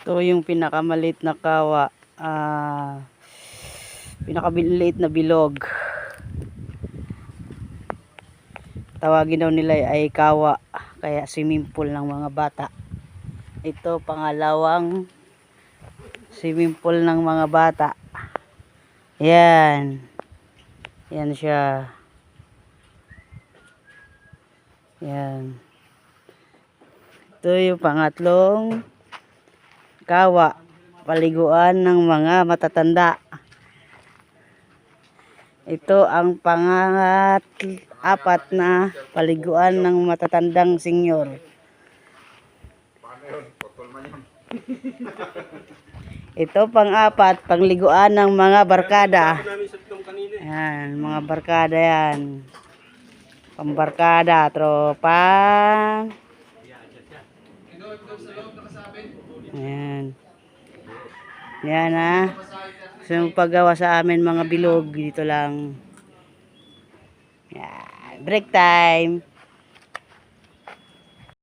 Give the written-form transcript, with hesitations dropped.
Ito yung pinakamalit na kawa. Pinakabilit na bilog. Tawagin daw nila ay kawa. Kaya swimming pool ng mga bata. Ito pangalawang swimming pool ng mga bata. Yan. Yan siya. Yan. Ito yung pangatlong kawa. Paliguan ng mga matatanda. Ito ang apat na paliguan ng matatandang senyor. Ito pang-apat, pangliguan ng mga barkada. Yan, mga barkada yan. Pambarkada, tropa. Ayan. Yan ha. So, paggawa sa amin mga bilog, dito lang. Yan. Break time.